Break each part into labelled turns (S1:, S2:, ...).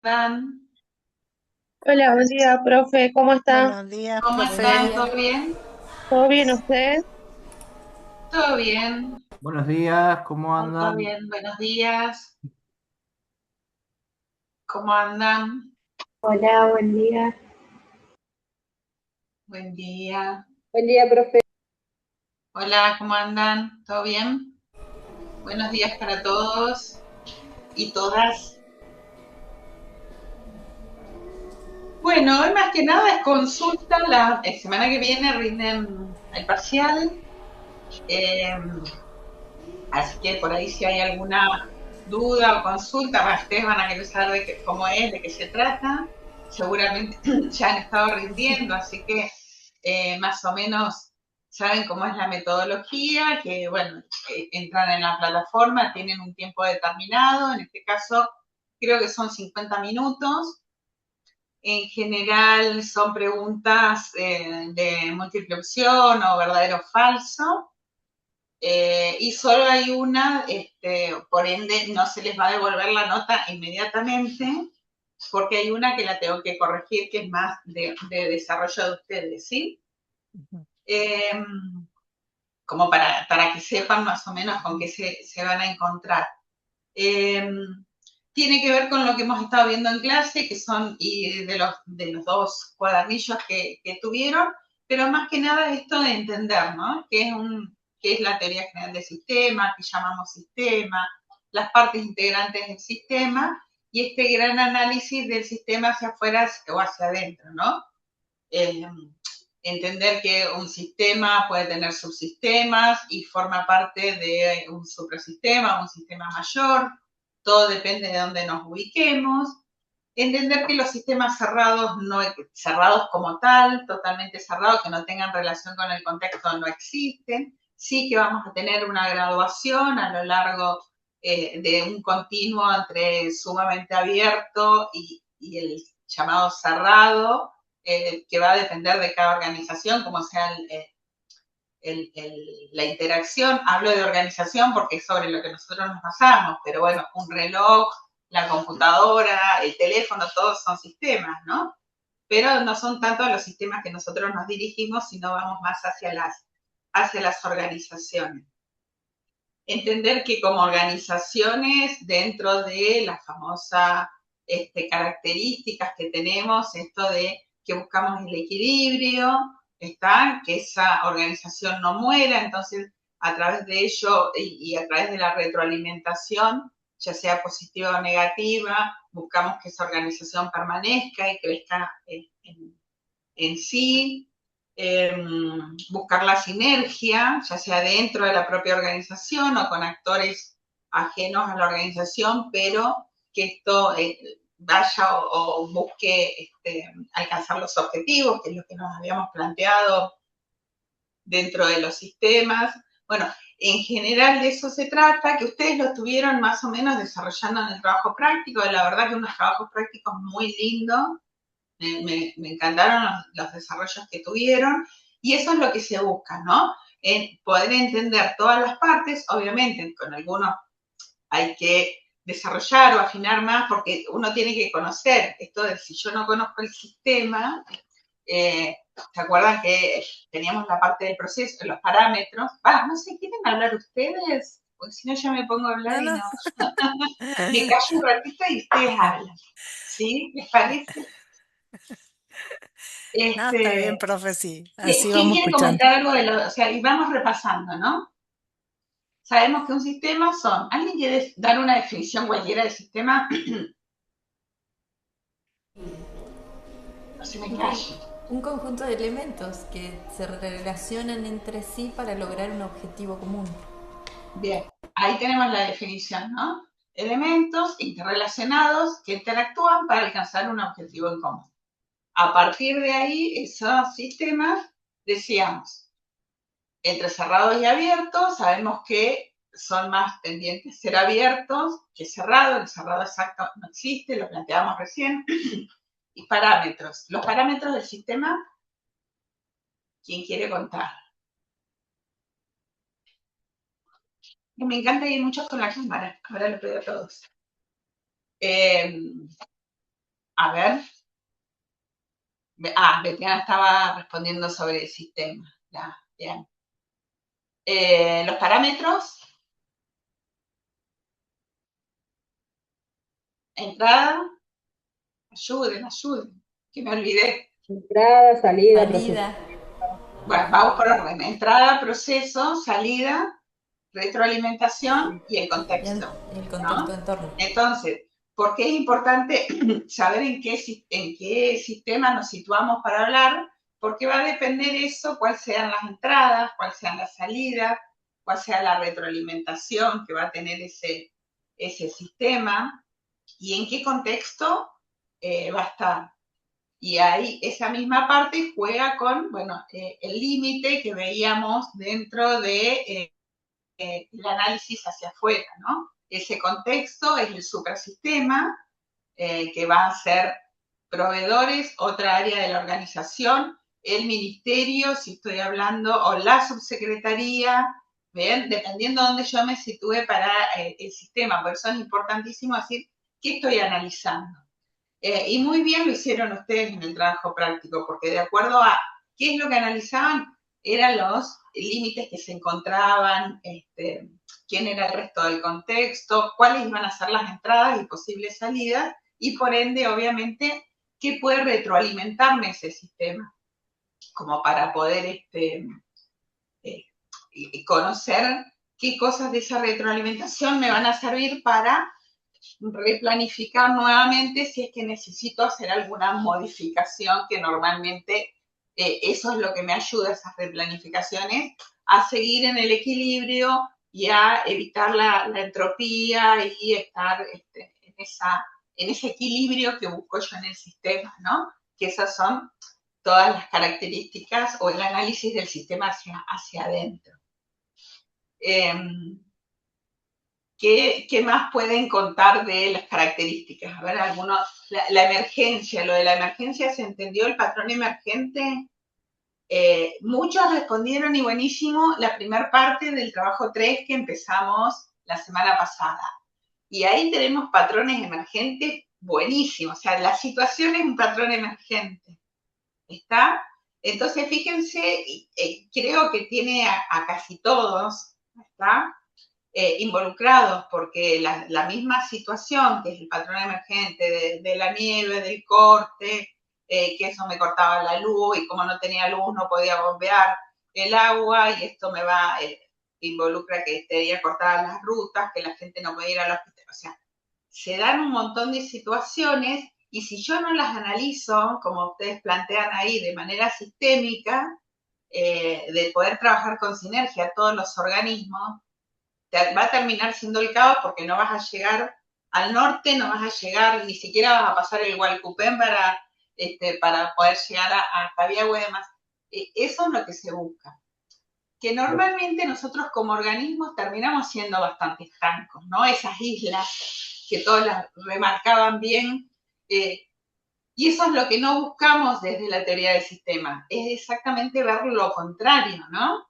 S1: ¿Están?
S2: Hola, buen día, profe. ¿Cómo está?
S3: Buenos días,
S1: ¿Cómo
S4: Buenos
S1: están?
S3: profe.
S4: días.
S1: ¿Todo bien?
S2: ¿Todo bien usted?
S1: ¿Todo bien?
S4: Buenos días, ¿cómo
S1: ¿Todo
S4: andan?
S1: bien? Buenos días. ¿Cómo andan?
S5: Hola, buen día.
S1: Buen día.
S5: Buen día, profe.
S1: Hola, ¿cómo andan? ¿Todo bien? Buenos días para todos y todas. Bueno, hoy más que nada es consulta. La semana que viene rinden el parcial. eh, Así que por ahí si hay alguna duda o consulta, bueno, ustedes van a querer saber cómo es, de qué se trata. Seguramente ya han estado rindiendo, así que más o menos saben cómo es la metodología, que bueno, entran en la plataforma, tienen un tiempo determinado, en este caso creo que son 50 minutos. En general son preguntas de múltiple opción o verdadero o falso. Y solo hay una, por ende no se les va a devolver la nota inmediatamente, porque hay una que la tengo que corregir, que es más de desarrollo de ustedes, ¿sí? Eh, Como para que sepan más o menos con qué se van a encontrar. Eh, Tiene que ver con lo que hemos estado viendo en clase, que son y de los dos cuadernillos que tuvieron, pero más que nada esto de entender, ¿no? Qué es la teoría general del sistema, qué llamamos sistema, las partes integrantes del sistema y este gran análisis del sistema hacia afuera o hacia adentro, ¿no? Eh, Entender que un sistema puede tener subsistemas y forma parte de un suprasistema, un sistema mayor, todo depende de dónde nos ubiquemos. Entender que los sistemas cerrados, no cerrados como tal, totalmente cerrados, que no tengan relación con el contexto, no existen. Sí que vamos a tener una graduación a lo largo de un continuo entre sumamente abierto y el llamado cerrado, que va a depender de cada organización, como sea la interacción. Hablo de organización porque es sobre lo que nosotros nos basamos, pero bueno, un reloj, la computadora, el teléfono, todos son sistemas, ¿no? Pero no son tanto los sistemas que nosotros nos dirigimos, sino vamos más hacia las organizaciones. Entender que como organizaciones, dentro de la famosa características que tenemos, esto de que buscamos el equilibrio, está, que esa organización no muera, entonces a través de ello y a través de la retroalimentación, ya sea positiva o negativa, buscamos que esa organización permanezca y crezca en sí, eh, buscar la sinergia, ya sea dentro de la propia organización o con actores ajenos a la organización, pero que esto vaya o busque alcanzar los objetivos, que es lo que nos habíamos planteado dentro de los sistemas. Bueno, en general de eso se trata, que ustedes lo estuvieron más o menos desarrollando en el trabajo práctico, la verdad que unos trabajos prácticos muy lindos, me encantaron los desarrollos que tuvieron y eso es lo que se busca, ¿no? En poder entender todas las partes, obviamente con algunos hay que desarrollar o afinar más porque uno tiene que conocer esto de si yo no conozco el sistema, ¿se acuerdan que teníamos la parte del proceso, los parámetros? No sé, ¿quieren hablar ustedes? Porque si no ya me pongo a hablar
S3: No,
S1: y
S3: no.
S1: no. Me callo un ratito y ustedes hablan. ¿Sí? ¿Les parece?
S3: No, está bien,
S1: Este,
S3: profe, sí. Así
S1: ¿Quién
S3: vamos
S1: quiere
S3: escuchando.
S1: comentar algo de lo, o sea, y vamos repasando, ¿no? Sabemos que un sistema son, ¿alguien quiere dar una definición cualquiera de sistema? No se me
S5: Un, con-
S1: calle.
S5: un conjunto de elementos que se relacionan entre sí para lograr un objetivo común.
S1: Bien, ahí tenemos la definición, ¿no? Elementos interrelacionados que interactúan para alcanzar un objetivo en común. A partir de ahí, esos sistemas, decíamos, entre cerrados y abiertos, sabemos que son más tendientes a ser abiertos que cerrados. El cerrado exacto no existe, lo planteábamos recién. Y parámetros. Los parámetros del sistema, ¿quién quiere contar? Me encanta ir muchos con la cámara, ahora lo veo a todos. Eh, A ver, Betiana estaba respondiendo sobre el sistema. Ya, bien. Los parámetros, entrada, ayuden, que me olvidé.
S3: Entrada, salida,
S5: Salida,
S3: procesamiento.
S1: Bueno, vamos por orden. Entrada, proceso, salida, retroalimentación y el
S5: y el
S1: contexto,
S5: contexto
S1: ¿no?
S5: de entorno.
S1: Entonces, ¿por qué es importante saber en qué sistema nos situamos para hablar? Porque va a depender eso, cuáles sean las entradas, cuáles sean las salidas, cuál sea la retroalimentación que va a tener ese sistema y en qué contexto va a estar. Y ahí esa misma parte juega con, bueno, el límite que veíamos dentro de el análisis hacia afuera, ¿no? Ese contexto es el suprasistema, que va a ser proveedores, otra área de la organización, el ministerio, si estoy hablando, o la subsecretaría, ¿ven? Dependiendo de dónde yo me sitúe para el sistema. Por eso es importantísimo decir qué estoy analizando. Y muy bien lo hicieron ustedes en el trabajo práctico, porque de acuerdo a qué es lo que analizaban, eran los límites que se encontraban, quién era el resto del contexto, cuáles iban a ser las entradas y posibles salidas, y por ende, obviamente, qué puede retroalimentarme ese sistema, como para poder eh, conocer qué cosas de esa retroalimentación me van a servir para replanificar nuevamente si es que necesito hacer alguna modificación, que normalmente eso es lo que me ayuda, esas replanificaciones, a seguir en el equilibrio y a evitar la entropía y estar en ese equilibrio que busco yo en el sistema, ¿no? Que esas son todas las características o el análisis del sistema hacia adentro. ¿Qué más pueden contar de las características? A ver, la emergencia, lo de la emergencia se entendió, el patrón emergente. Muchos respondieron y buenísimo la primera parte del trabajo 3 que empezamos la semana pasada. Y ahí tenemos patrones emergentes buenísimos. O sea, la situación es un patrón emergente. ¿Está? Entonces, fíjense, creo que tiene a casi todos, ¿está? Involucrados, porque la misma situación, que es el patrón emergente de la nieve, del corte, que eso me cortaba la luz y como no tenía luz no podía bombear el agua y esto involucra que estaría cortadas las rutas, que la gente no podía ir al hospital. O sea, se dan un montón de situaciones y si yo no las analizo, como ustedes plantean ahí, de manera sistémica, de poder trabajar con sinergia todos los organismos, va a terminar siendo el caos porque no vas a llegar al norte, no vas a llegar, ni siquiera vas a pasar el Hualcupén para poder llegar a Cabiagüe y demás. Eso es lo que se busca. Que normalmente nosotros como organismos terminamos siendo bastante estancos, ¿no? Esas islas que todos las remarcaban bien, y eso es lo que no buscamos desde la teoría del sistema, es exactamente ver lo contrario, ¿no?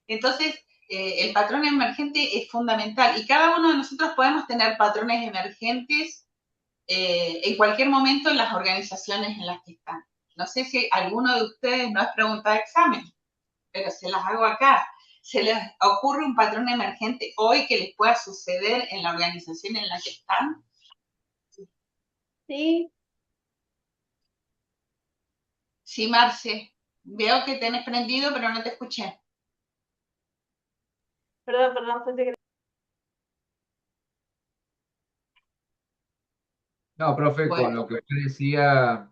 S1: Entonces, el patrón emergente es fundamental y cada uno de nosotros podemos tener patrones emergentes en cualquier momento en las organizaciones en las que están. No sé si alguno de ustedes no es pregunta de examen, pero se las hago acá. ¿Se les ocurre un patrón emergente hoy que les pueda suceder en la organización en la que están?
S2: Sí,
S1: Sí, Marce. Veo que tenés prendido, pero no te escuché.
S2: perdón, pensé que...
S4: No, profe, con
S1: Bueno,
S4: lo que usted decía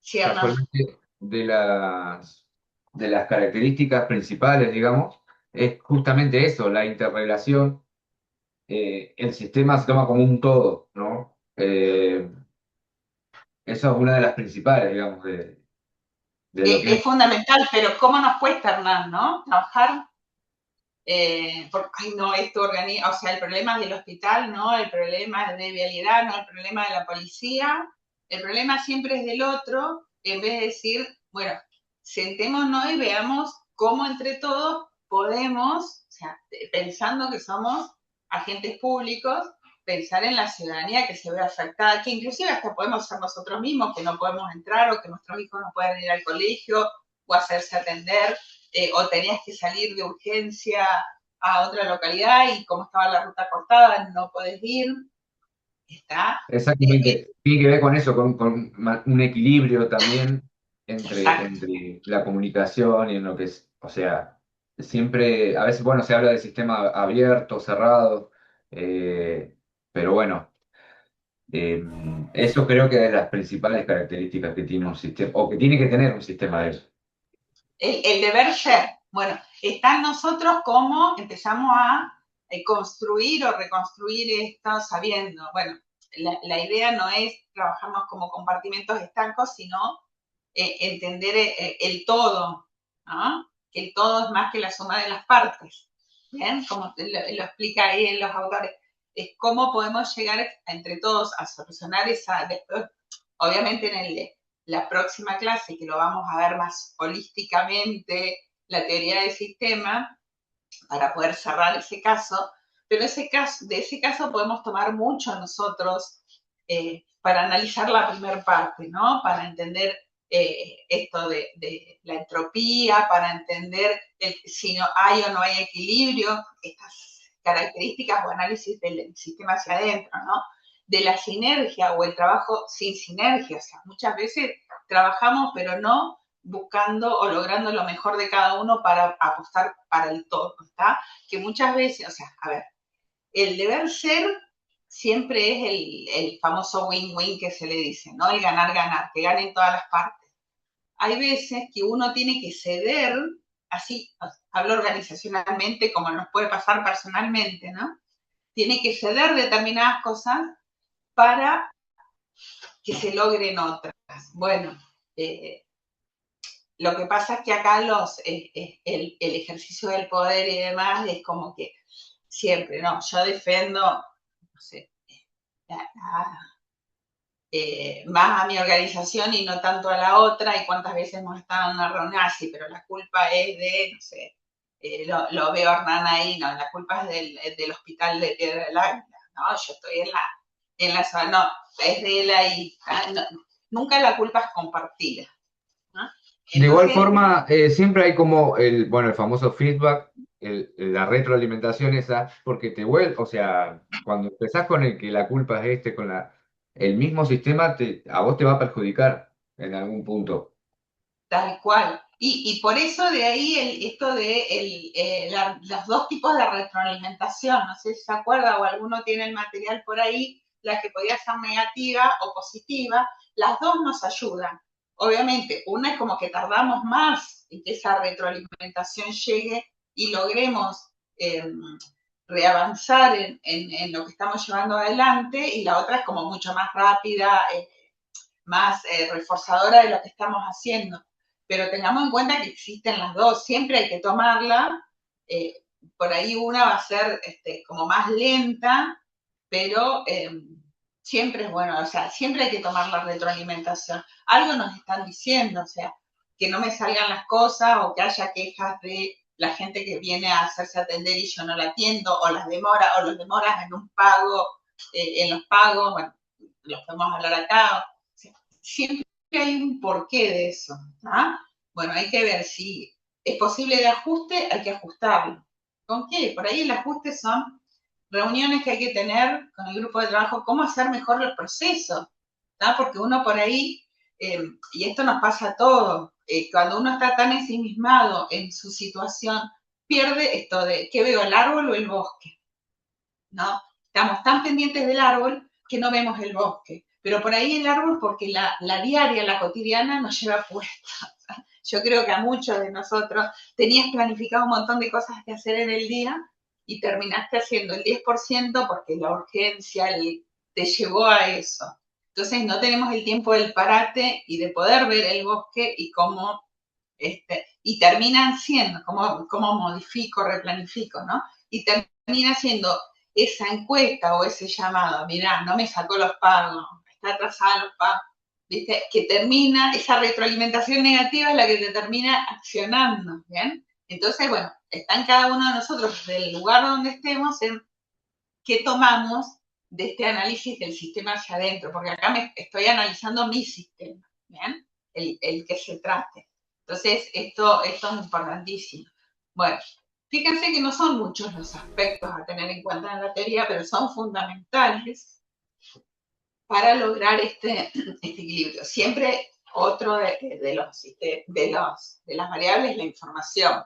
S1: cierra.
S4: casualmente de las características principales, digamos, es justamente eso, la interrelación. El sistema se toma como un todo, ¿no? Eso es una de las principales, digamos, de lo que
S1: Es
S4: es.
S1: fundamental, pero ¿cómo nos cuesta, Hernán, no? Trabajar porque, ay, no, esto organiza, o sea, el problema del hospital, ¿no? El problema de vialidad, ¿no? El problema de la policía, el problema siempre es del otro, en vez de decir, bueno, sentémonos y veamos cómo entre todos podemos, o sea, pensando que somos agentes públicos, pensar en la ciudadanía que se ve afectada, que inclusive hasta podemos ser nosotros mismos, que no podemos entrar o que nuestros hijos no pueden ir al colegio o hacerse atender, o tenías que salir de urgencia a otra localidad y como estaba la ruta cortada no podés ir. Está.
S4: Exactamente. Tiene que ver con eso, con un equilibrio también
S1: Exacto.
S4: entre la comunicación y en lo que es, o sea, siempre, a veces, bueno, se habla de sistema abierto, cerrado, pero bueno, eso creo que es de las principales características que tiene un sistema, o que tiene que tener un sistema de eso.
S1: El deber ser. Bueno, está en nosotros cómo empezamos a construir o reconstruir esto sabiendo, bueno, la idea no es trabajarnos como compartimentos estancos, sino entender el todo, ¿no? Que el todo es más que la suma de las partes, ¿bien? Como lo explica ahí en los autores. Es cómo podemos llegar entre todos a solucionar esa, después, obviamente la próxima clase, que lo vamos a ver más holísticamente, la teoría del sistema, para poder cerrar ese caso, pero de ese caso podemos tomar mucho nosotros para analizar la primera parte, ¿no? Para entender esto de la entropía, para entender si no hay o no hay equilibrio, estas características o análisis del sistema hacia adentro, ¿no? De la sinergia o el trabajo sin sinergia, o sea, muchas veces trabajamos pero no buscando o logrando lo mejor de cada uno para apostar para el todo, ¿está? Que muchas veces, o sea, a ver, el deber ser siempre es el famoso win-win que se le dice, ¿no? El ganar-ganar, que ganen todas las partes. Hay veces que uno tiene que ceder, así hablo organizacionalmente, como nos puede pasar personalmente, ¿no? Tiene que ceder determinadas cosas para que se logren otras. Bueno, lo que pasa es que acá el ejercicio del poder y demás es como que siempre, ¿no? Yo defiendo, no sé, más a mi organización y no tanto a la otra, y cuántas veces hemos estado en una reunión así, pero la culpa es de, no sé, lo veo a Hernán ahí, no, la culpa es del hospital de Piedra del Águila, ¿no? Yo estoy en la zona, no, es de él ahí, no, nunca la culpa es compartida, ¿no?
S4: De igual
S1: Entonces,
S4: forma, siempre hay como bueno, el famoso feedback, la retroalimentación esa, porque te vuelve, o sea, cuando empezás con el que la culpa es con el mismo sistema, a vos te va a perjudicar en algún punto.
S1: tal cual. Y por eso de ahí esto de los dos tipos de retroalimentación, no sé si se acuerda o alguno tiene el material por ahí, la que podía ser negativa o positiva, las dos nos ayudan. Obviamente, una es como que tardamos más en que esa retroalimentación llegue y logremos reavanzar en lo que estamos llevando adelante, y la otra es como mucho más rápida, más reforzadora de lo que estamos haciendo. Pero tengamos en cuenta que existen las dos, siempre hay que tomarla, por ahí una va a ser como más lenta, pero siempre es bueno, o sea, siempre hay que tomar la retroalimentación. Algo nos están diciendo, o sea, que no me salgan las cosas o que haya quejas de la gente que viene a hacerse atender y yo no la atiendo, o las demoras, o los demoras en un pago, en los pagos, bueno, los podemos hablar acá. O sea, siempre hay un porqué de eso, ¿no? Bueno, hay que ver si es posible de ajuste, hay que ajustarlo. ¿Con qué? Por ahí el ajuste son reuniones que hay que tener con el grupo de trabajo, cómo hacer mejor los procesos, ¿no? Porque uno por ahí, y esto nos pasa a todos, cuando uno está tan ensimismado en su situación, pierde esto de, ¿qué veo, el árbol o el bosque? ¿No? Estamos tan pendientes del árbol que no vemos el bosque, pero por ahí el árbol porque la diaria, la cotidiana nos lleva puesta. Yo creo que a muchos de nosotros tenías planificado un montón de cosas que hacer en el día y terminaste haciendo el 10% porque la urgencia te llevó a eso. Entonces no tenemos el tiempo del parate y de poder ver el bosque y cómo, y terminan siendo, cómo modifico, replanifico, ¿no? Y termina siendo esa encuesta o ese llamado, mirá, no me sacó los pagos, está atrasada los pagos, ¿viste? Que termina, esa retroalimentación negativa es la que te termina accionando, ¿bien? Entonces, bueno, está en cada uno de nosotros, del lugar donde estemos, en qué tomamos de este análisis del sistema hacia adentro, porque acá me estoy analizando mi sistema, ¿bien? El que se trate. Entonces, esto es importantísimo. Bueno, fíjense que no son muchos los aspectos a tener en cuenta en la teoría, pero son fundamentales para lograr este equilibrio. Siempre otro de las variables es la información.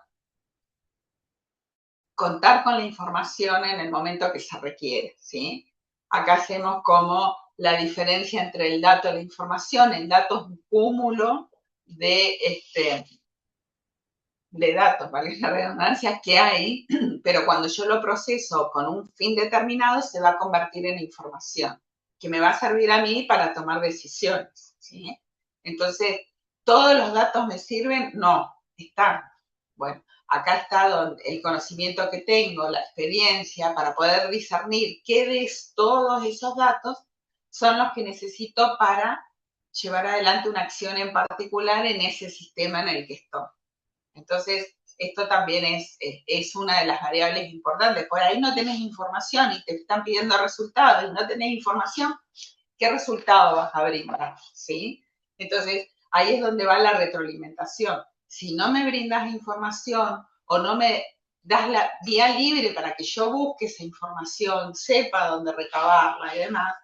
S1: Contar con la información en el momento que se requiere, ¿sí? Acá hacemos como la diferencia entre el dato y la información. El dato es un cúmulo de datos, vale la redundancia, que hay, pero cuando yo lo proceso con un fin determinado, se va a convertir en información, que me va a servir a mí para tomar decisiones, ¿sí? Entonces, ¿todos los datos me sirven? No, están. Bueno, acá está el conocimiento que tengo, la experiencia, para poder discernir qué de todos esos datos son los que necesito para llevar adelante una acción en particular en ese sistema en el que estoy. Entonces, esto también es una de las variables importantes. Por ahí no tenés información y te están pidiendo resultados y no tenés información, ¿qué resultado vas a brindar? ¿Sí? Entonces, ahí es donde va la retroalimentación. Si no me brindas información o no me das la vía libre para que yo busque esa información, sepa dónde recabarla y demás,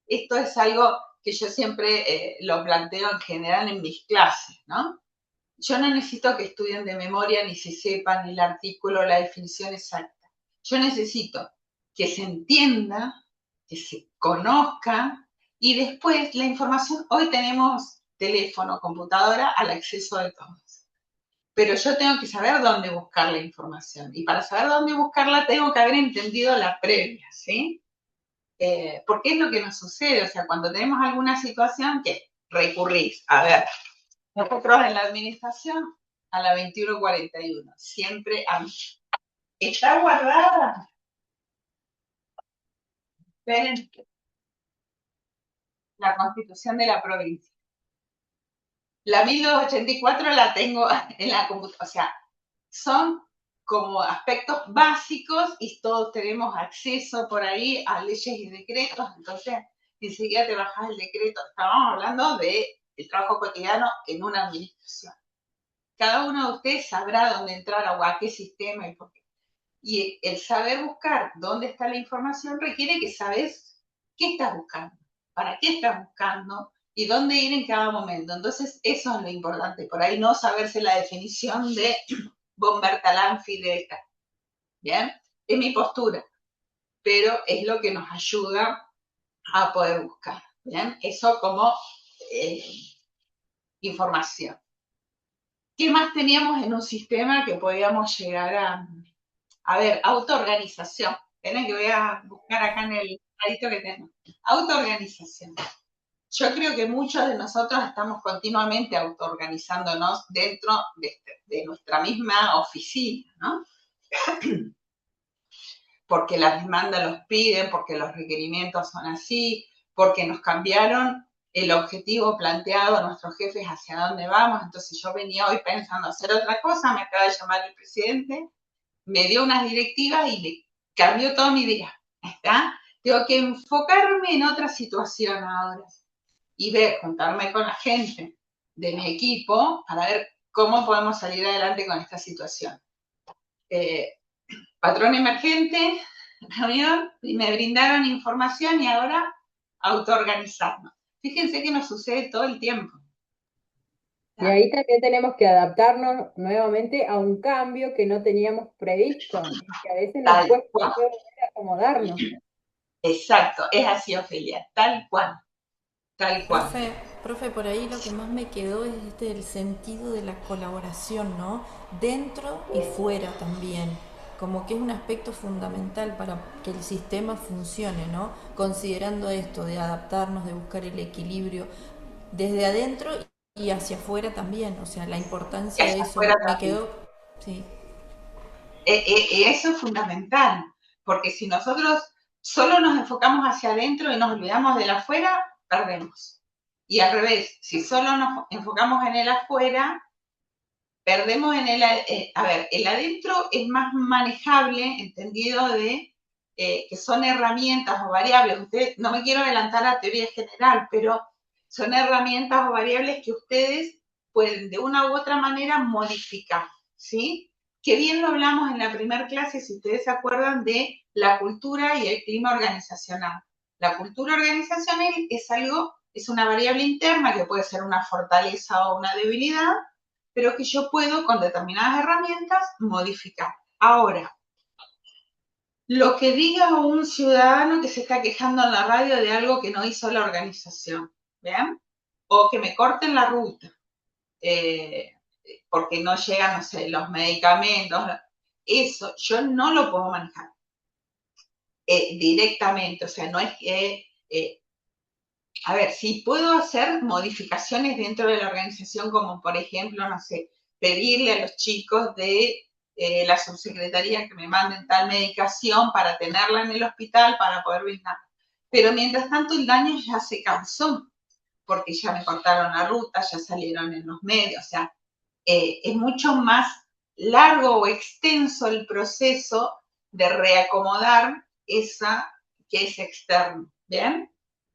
S1: esto es algo que yo siempre lo planteo en general en mis clases, ¿no? Yo no necesito que estudien de memoria ni se sepan el artículo, la definición exacta. Yo necesito que se entienda, que se conozca y después la información, hoy tenemos teléfono, computadora al acceso de todos. Pero yo tengo que saber dónde buscar la información y para saber dónde buscarla tengo que haber entendido la previa, ¿sí? Porque es lo que nos sucede, o sea, cuando tenemos alguna situación que recurrís, a ver, nosotros en la administración a la 21:41, siempre está guardada. Esperen, la Constitución de la provincia. La 1284 la tengo en la computadora, o sea, son como aspectos básicos y todos tenemos acceso por ahí a leyes y decretos, entonces enseguida te bajas el decreto. Estábamos hablando del trabajo cotidiano en una administración. Cada uno de ustedes sabrá dónde entrar o a qué sistema y por qué. Y el saber buscar dónde está la información requiere que sabes qué estás buscando, para qué estás buscando y dónde ir en cada momento. Entonces, eso es lo importante. Por ahí no saberse la definición de Bombertalanfi de esta. ¿Bien? Es mi postura, pero es lo que nos ayuda a poder buscar. ¿Bien? Eso como información. ¿Qué más teníamos en un sistema que podíamos llegar a ver, autoorganización? Esperen que voy a buscar acá en el cuadrito que tengo. Autoorganización. Yo creo que muchos de nosotros estamos continuamente autoorganizándonos dentro de nuestra misma oficina, ¿no? Porque las demandas los piden, porque los requerimientos son así, porque nos cambiaron el objetivo planteado a nuestros jefes hacia dónde vamos. Entonces yo venía hoy pensando hacer otra cosa, me acaba de llamar el presidente, me dio unas directivas y le cambió todo mi día. ¿Está? Tengo que enfocarme en otra situación ahora y ver, contarme con la gente de mi equipo para ver cómo podemos salir adelante con esta situación. Patrón emergente, reunión, y me brindaron información y ahora autoorganizarnos. Fíjense que nos sucede todo el tiempo.
S3: Y ahí también tenemos que adaptarnos nuevamente a un cambio que no teníamos previsto, que a veces nos cuesta acomodarnos.
S1: Exacto, es así, Ofelia, tal cual. Tal cual.
S5: Profe, por ahí lo que más me quedó es el sentido de la colaboración, ¿no? Dentro y fuera también. Como que es un aspecto fundamental para que el sistema funcione, ¿no? Considerando esto de adaptarnos, de buscar el equilibrio desde adentro y hacia afuera también. O sea, la importancia de eso me quedó. Sí.
S1: Eso es fundamental, porque si nosotros solo nos enfocamos hacia adentro y nos olvidamos del afuera, perdemos. Y al revés, si solo nos enfocamos en el afuera, perdemos en el... a ver, el adentro es más manejable, entendido de que son herramientas o variables. Ustedes, no me quiero adelantar a teoría general, pero son herramientas o variables que ustedes pueden de una u otra manera modificar, ¿sí? Que bien lo hablamos en la primera clase, si ustedes se acuerdan, de la cultura y el clima organizacional. La cultura organizacional es una variable interna que puede ser una fortaleza o una debilidad, pero que yo puedo con determinadas herramientas modificar. Ahora, lo que diga un ciudadano que se está quejando en la radio de algo que no hizo la organización, ¿bien? O que me corten la ruta, porque no llegan, no sé, los medicamentos, eso yo no lo puedo manejar directamente, o sea, no es que, a ver, si puedo hacer modificaciones dentro de la organización, como por ejemplo, no sé, pedirle a los chicos de la subsecretaría que me manden tal medicación para tenerla en el hospital para poder brindar. Pero mientras tanto el daño ya se causó, porque ya me cortaron la ruta, ya salieron en los medios, o sea, es mucho más largo o extenso el proceso de reacomodar esa que es externo, ¿bien?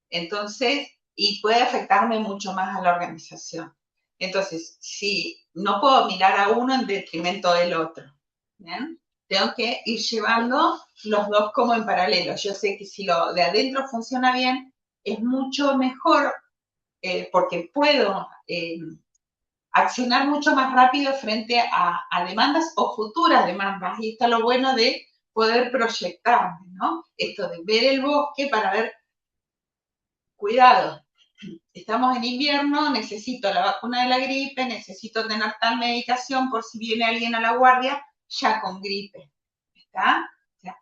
S1: Entonces, y puede afectarme mucho más a la organización. Entonces, si no puedo mirar a uno en detrimento del otro, ¿bien? Tengo que ir llevando los dos como en paralelo. Yo sé que si lo de adentro funciona bien, es mucho mejor porque puedo accionar mucho más rápido frente a demandas o futuras demandas. Y está lo bueno de poder proyectarme, ¿no? Esto de ver el bosque para ver, cuidado, estamos en invierno, necesito la vacuna de la gripe, necesito tener tal medicación por si viene alguien a la guardia ya con gripe, ¿está? O sea,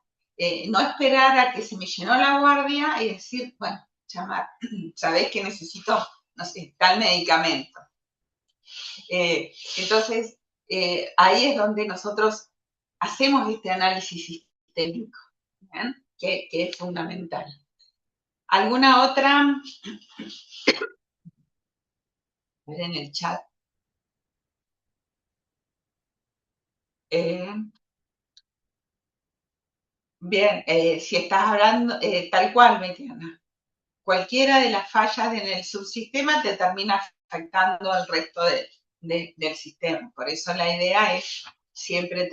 S1: no esperar a que se me llenó la guardia y decir, bueno, llamar, sabés que necesito, no sé, tal medicamento. Entonces, ahí es donde nosotros hacemos este análisis sistémico, que es fundamental. ¿Alguna otra? A ver en el chat. Bien, si estás hablando tal cual, Metiana, cualquiera de las fallas en el subsistema te termina afectando al resto del sistema. Por eso la idea es siempre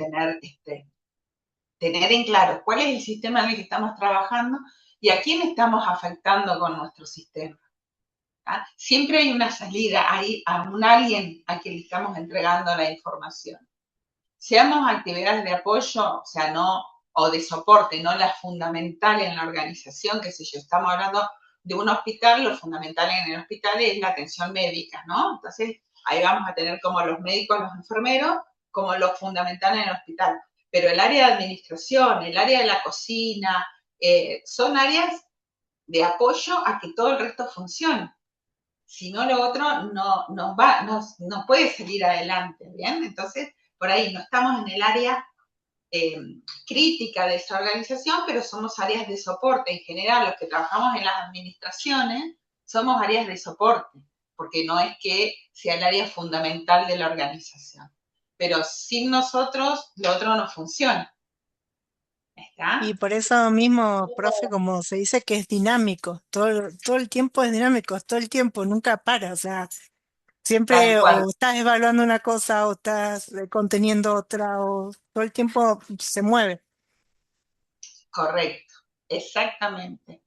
S1: tener en claro cuál es el sistema en el que estamos trabajando y a quién estamos afectando con nuestro sistema. ¿Ah? Siempre hay una salida, hay a un alguien a quien le estamos entregando la información. Seamos actividades de apoyo, o sea, no, o de soporte, no la fundamental en la organización, qué sé yo, estamos hablando de un hospital, lo fundamental en el hospital es la atención médica, ¿no? Entonces, ahí vamos a tener como los médicos, los enfermeros, como lo fundamental en el hospital. Pero el área de administración, el área de la cocina, son áreas de apoyo a que todo el resto funcione. Si no, lo otro no puede salir adelante, ¿bien? Entonces, por ahí no estamos en el área crítica de esa organización, pero somos áreas de soporte. En general, los que trabajamos en las administraciones somos áreas de soporte, porque no es que sea el área fundamental de la organización. Pero sin nosotros, lo otro no funciona. ¿Está?
S6: Y por eso mismo, profe, como se dice que es dinámico, todo el tiempo es dinámico, todo el tiempo, nunca para, o sea, siempre o estás evaluando una cosa o estás conteniendo otra o todo el tiempo se mueve.
S1: Correcto, exactamente,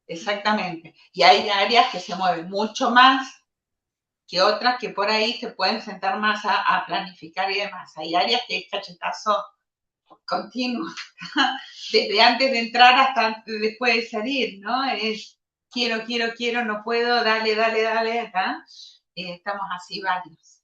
S1: exactamente. Y hay áreas que se mueven mucho más que otras que por ahí se pueden sentar más a planificar y demás. Hay áreas que es cachetazo continuo, desde antes de entrar hasta después de salir, ¿no? Es quiero, no puedo, dale, ¿verdad? Estamos así varios.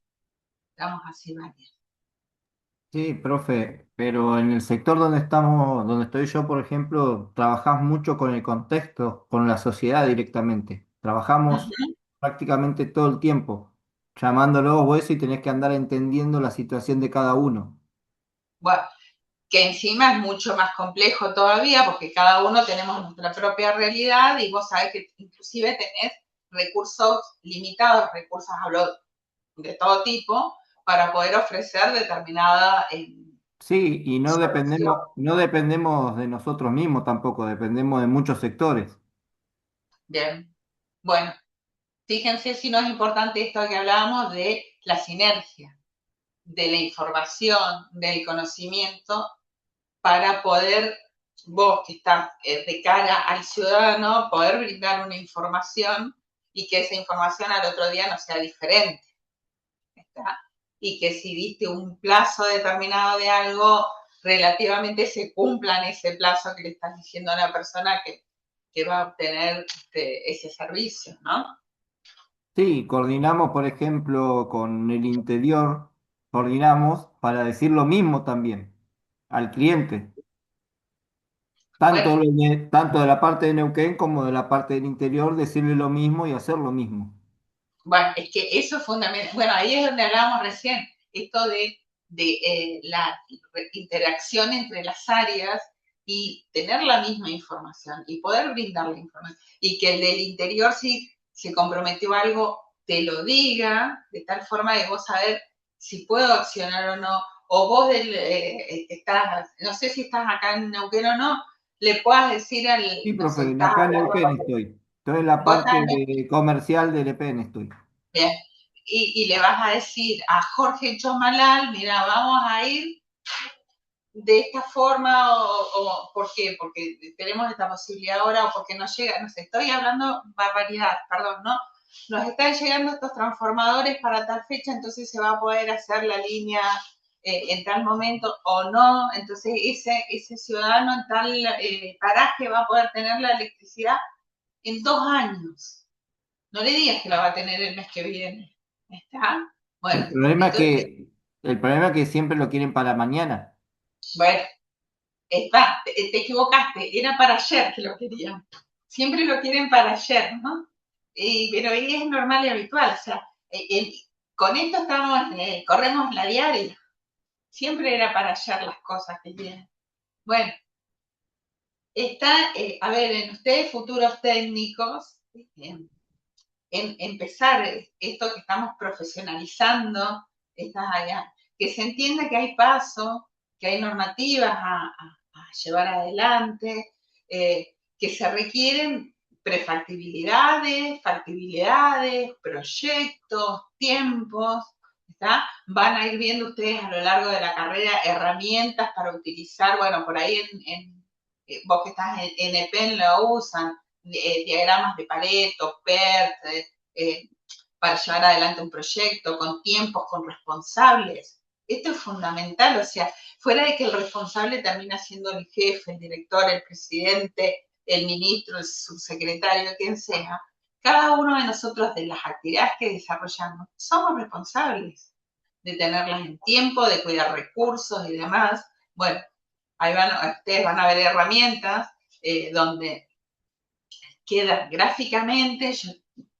S7: Sí, profe, pero en el sector donde estamos, donde estoy yo, por ejemplo, trabajás mucho con el contexto, con la sociedad directamente. Trabajamos prácticamente todo el tiempo, llamándolo vos y tenés que andar entendiendo la situación de cada uno.
S1: Bueno, que encima es mucho más complejo todavía porque cada uno tenemos nuestra propia realidad y vos sabés que inclusive tenés recursos limitados, hablo de todo tipo, para poder ofrecer determinada
S7: Sí, y
S1: solución.
S7: no dependemos de nosotros mismos tampoco, dependemos de muchos sectores.
S1: Bien, bueno, fíjense si no es importante esto que hablábamos de la sinergia, de la información, del conocimiento, para poder, vos que estás de cara al ciudadano, poder brindar una información y que esa información al otro día no sea diferente. ¿Está? Y que si diste un plazo determinado de algo, relativamente se cumpla en ese plazo que le estás diciendo a la persona que va a obtener ese servicio, ¿no?
S7: Sí, coordinamos, por ejemplo, con el interior, coordinamos para decir lo mismo también al cliente,
S1: Bueno,
S7: tanto de la parte de Neuquén como de la parte del interior, decirle lo mismo y hacer lo mismo.
S1: bueno, es que eso es fundamental. Bueno, ahí es donde hablábamos recién, esto de la interacción entre las áreas y tener la misma información y poder brindar la información. Y que el del interior, si se comprometió a algo, te lo diga, de tal forma de vos saber si puedo accionar o no. O vos estás, no sé si estás acá en Neuquén o no, le puedas decir al,
S7: Sí,
S1: no
S7: profe,
S1: sé, estás
S7: acá en
S1: hablando
S7: Neuquén
S1: con,
S7: estoy. Estoy en la
S1: vos
S7: parte
S1: estás
S7: comercial del EPN estoy.
S1: bien. Y le vas a decir a Jorge Chomalal, mira, vamos a ir de esta forma, o ¿por qué? Porque tenemos esta posibilidad ahora, o porque nos llega, no sé, estoy hablando barbaridad, perdón, ¿no? Nos están llegando estos transformadores para tal fecha, entonces se va a poder hacer la línea en tal momento o no, entonces ese ciudadano en tal paraje va a poder tener la electricidad en 2 años. No le digas que la va a tener el mes que viene. ¿Está? Bueno, entonces,
S7: El problema es que siempre lo quieren para mañana.
S1: bueno, está, te equivocaste, era para ayer que lo querían. Siempre lo quieren para ayer, ¿no? Pero es normal y habitual, o sea, con esto estamos, corremos la diaria. Siempre era para ayer las cosas que vienen. Bueno, está, a ver, en ustedes futuros técnicos, en empezar esto que estamos profesionalizando, estas allá, que se entienda que hay pasos, que hay normativas a llevar adelante, que se requieren prefactibilidades, factibilidades, proyectos, tiempos, ¿está? Van a ir viendo ustedes a lo largo de la carrera herramientas para utilizar, bueno, por ahí vos que estás en EPEN lo usan, diagramas de Pareto, PERT, para llevar adelante un proyecto con tiempos, con responsables. Esto es fundamental, o sea, fuera de que el responsable termina siendo el jefe, el director, el presidente, el ministro, el subsecretario, quien sea, cada uno de nosotros de las actividades que desarrollamos somos responsables de tenerlas en tiempo, de cuidar recursos y demás. Bueno, ahí ustedes van a ver herramientas donde queda gráficamente, yo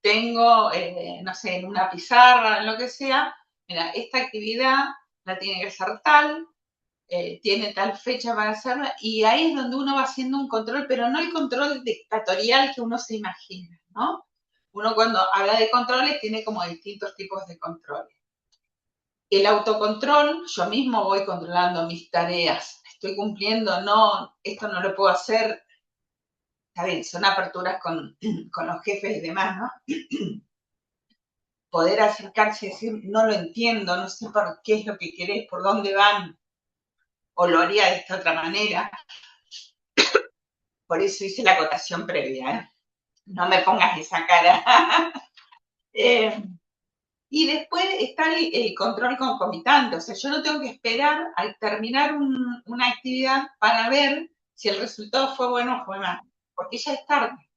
S1: tengo, no sé, en una pizarra, en lo que sea, mira, esta actividad la tiene que hacer tal, tiene tal fecha para hacerla, y ahí es donde uno va haciendo un control, pero no el control dictatorial que uno se imagina, ¿no? Uno cuando habla de controles tiene como distintos tipos de controles. El autocontrol, yo mismo voy controlando mis tareas, estoy cumpliendo, no, esto no lo puedo hacer, está bien, son aperturas con los jefes y demás, ¿no? Poder acercarse y decir, no lo entiendo, no sé por qué es lo que querés, por dónde van, o lo haría de esta otra manera. Por eso hice la acotación previa, ¿eh? No me pongas esa cara. Y después está el control concomitante, o sea, yo no tengo que esperar al terminar una actividad para ver si el resultado fue bueno o fue malo, porque ya es tarde.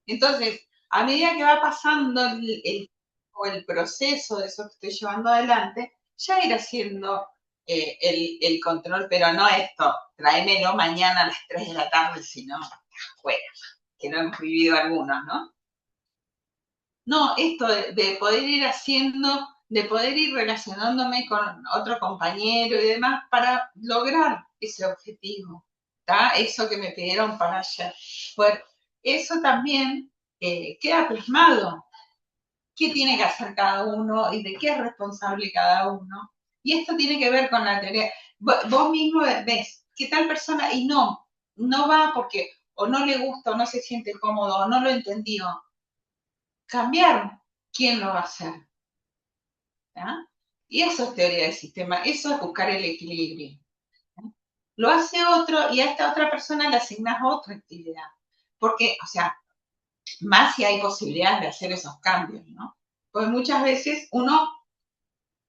S1: Entonces, a medida que va pasando el proceso de eso que estoy llevando adelante, ya ir haciendo el control, pero no esto, tráemelo mañana a las 3 de la tarde, si no, fuera, que no hemos vivido algunos, ¿no? No, esto de poder ir haciendo, de poder ir relacionándome con otro compañero y demás para lograr ese objetivo, ¿está? Eso que me pidieron para ayer. Bueno, eso también queda plasmado. ¿Qué tiene que hacer cada uno y de qué es responsable cada uno? Y esto tiene que ver con la teoría. vos mismo ves que tal persona y no va porque o no le gusta o no se siente cómodo o no lo entendió. Cambiar, ¿quién lo va a hacer? ¿Ah? Y eso es teoría del sistema, eso es buscar el equilibrio. Lo hace otro y a esta otra persona le asignas otra actividad. Porque, o sea, más si hay posibilidades de hacer esos cambios, ¿no? Porque muchas veces uno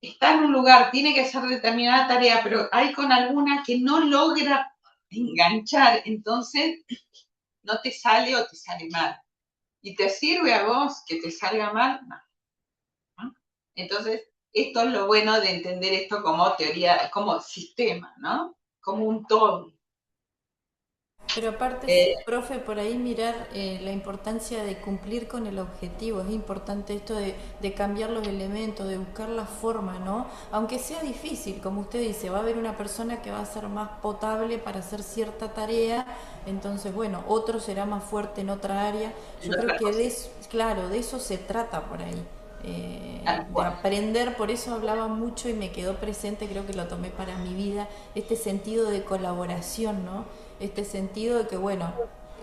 S1: está en un lugar, tiene que hacer determinada tarea, pero hay con alguna que no logra enganchar, entonces no te sale o te sale mal. ¿Y te sirve a vos que te salga mal? No. ¿No? Entonces, esto es lo bueno de entender esto como teoría, como sistema, ¿no? Como un todo.
S5: Pero aparte, profe, por ahí mirar la importancia de cumplir con el objetivo. Es importante esto de cambiar los elementos, de buscar la forma, ¿no? Aunque sea difícil, como usted dice, va a haber una persona que va a ser más potable para hacer cierta tarea, entonces, bueno, otro será más fuerte en otra área. Yo creo que claro, de eso se trata por ahí. De aprender, por eso hablaba mucho y me quedó presente, creo que lo tomé para mi vida, este sentido de colaboración, ¿no? Este sentido de que, bueno,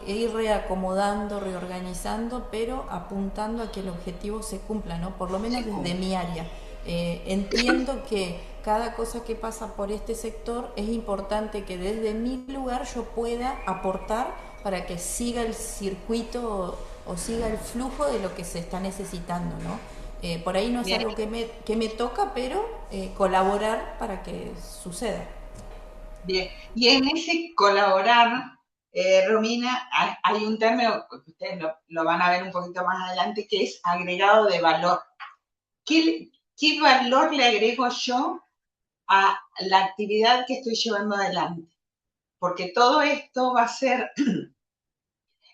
S5: ir reacomodando, reorganizando, pero apuntando a que el objetivo se cumpla, ¿no? Por lo menos desde mi área. Entiendo que cada cosa que pasa por este sector es importante que desde mi lugar yo pueda aportar para que siga el circuito o siga el flujo de lo que se está necesitando, ¿no? Por ahí no es algo que me toca, pero colaborar para que suceda.
S1: Bien, y en ese colaborar, Romina, hay un término que ustedes lo van a ver un poquito más adelante, que es agregado de valor. ¿Qué valor le agrego yo a la actividad que estoy llevando adelante? Porque todo esto va a ser,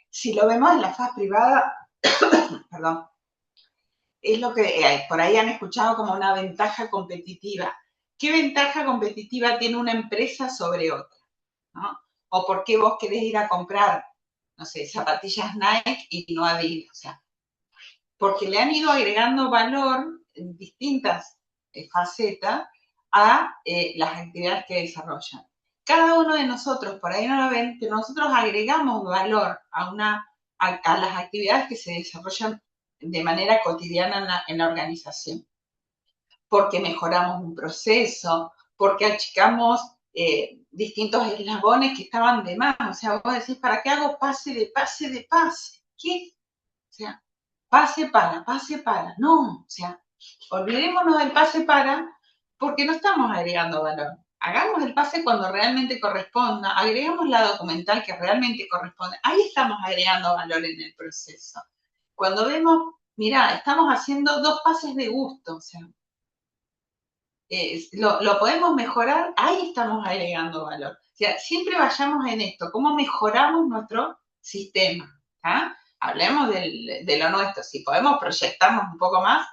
S1: si lo vemos en la faz privada, perdón, es lo que por ahí han escuchado como una ventaja competitiva. ¿Qué ventaja competitiva tiene una empresa sobre otra? ¿No? O por qué vos querés ir a comprar, no sé, zapatillas Nike y no Adidas. O sea, porque le han ido agregando valor en distintas facetas a las actividades que desarrollan. Cada uno de nosotros, por ahí no lo ven, que nosotros agregamos valor a las actividades que se desarrollan de manera cotidiana en la organización. Porque mejoramos un proceso, porque achicamos distintos eslabones que estaban de más. O sea, vos decís, ¿para qué hago pase de pase de pase? ¿Qué? O sea, pase para. No, o sea, olvidémonos del pase para porque no estamos agregando valor. Hagamos el pase cuando realmente corresponda, agregamos la documental que realmente corresponde. Ahí estamos agregando valor en el proceso. Cuando vemos, mira, estamos haciendo 2 pases de gusto, o sea, lo podemos mejorar, ahí estamos agregando valor. O sea, siempre vayamos en esto, cómo mejoramos nuestro sistema. ¿Ah? Hablemos de lo nuestro. Si podemos proyectarnos un poco más,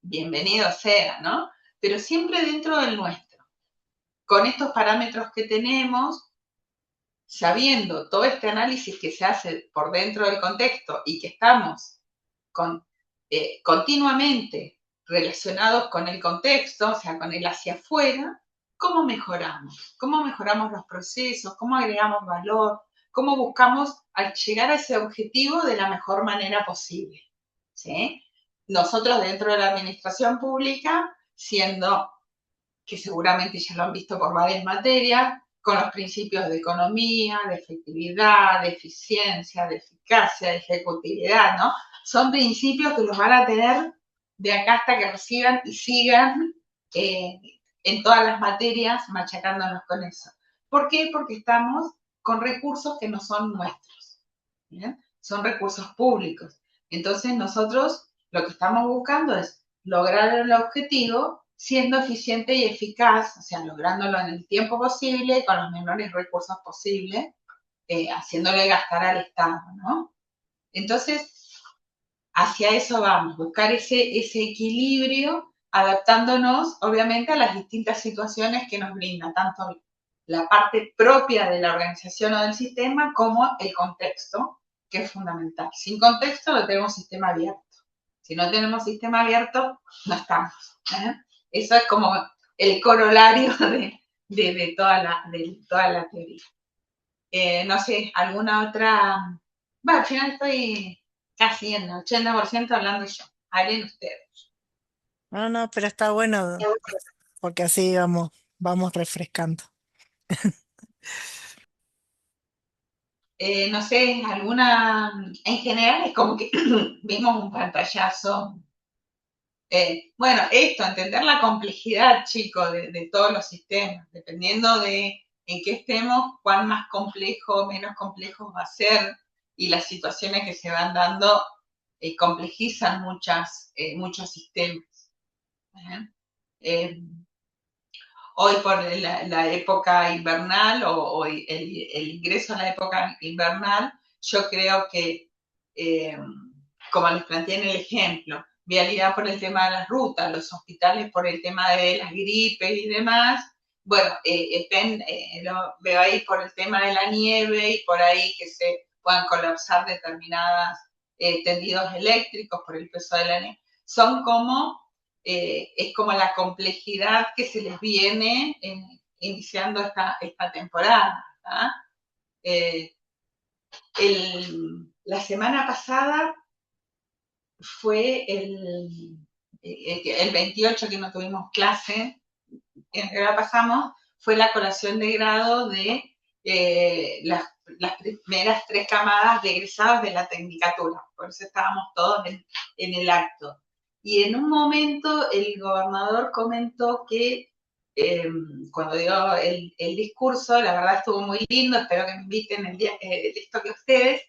S1: bienvenido sea, ¿no? Pero siempre dentro del nuestro. Con estos parámetros que tenemos, sabiendo todo este análisis que se hace por dentro del contexto y que estamos continuamente relacionados con el contexto, o sea, con el hacia afuera, ¿cómo mejoramos? ¿Cómo mejoramos los procesos? ¿Cómo agregamos valor? ¿Cómo buscamos llegar a ese objetivo de la mejor manera posible? ¿Sí? Nosotros dentro de la administración pública, siendo que seguramente ya lo han visto por varias materias, con los principios de economía, de efectividad, de eficiencia, de eficacia, de ejecutividad, ¿no? Son principios que los van a tener de acá hasta que reciban y sigan en todas las materias machacándonos con eso. ¿Por qué? Porque estamos con recursos que no son nuestros, ¿bien? Son recursos públicos. Entonces nosotros lo que estamos buscando es lograr el objetivo siendo eficiente y eficaz, o sea, lográndolo en el tiempo posible, con los menores recursos posibles, haciéndole gastar al Estado, ¿no? Entonces, hacia eso vamos, buscar ese equilibrio, adaptándonos, obviamente, a las distintas situaciones que nos brinda, tanto la parte propia de la organización o del sistema, como el contexto, que es fundamental. Sin contexto no tenemos sistema abierto. Si no tenemos sistema abierto, no estamos. Eso es como el corolario de toda la teoría. No sé, alguna otra. Bueno, al final estoy casi en el 80% hablando yo. Hablen ustedes.
S6: No, pero está bueno porque así vamos refrescando.
S1: No sé, alguna. En general es como que vimos un pantallazo. Bueno, esto, entender la complejidad, chicos, de todos los sistemas, dependiendo de en qué estemos, cuán más complejo o menos complejo va a ser, y las situaciones que se van dando complejizan muchos sistemas. ¿Eh? Hoy por la época invernal o el ingreso a la época invernal, yo creo que, como les planteé en el ejemplo, vialidad por el tema de las rutas, los hospitales por el tema de las gripes y demás, bueno, lo veo ahí por el tema de la nieve y por ahí que se puedan colapsar determinadas tendidos eléctricos por el peso de la nieve. Son como es como la complejidad que se les viene iniciando esta temporada. Eh, la semana pasada fue el 28 que no tuvimos clase, en realidad pasamos, fue la colación de grado de las primeras 3 camadas de egresados de la tecnicatura, por eso estábamos todos en el acto. Y en un momento el gobernador comentó que cuando dio el discurso, la verdad estuvo muy lindo, espero que me inviten el día que les toque a ustedes,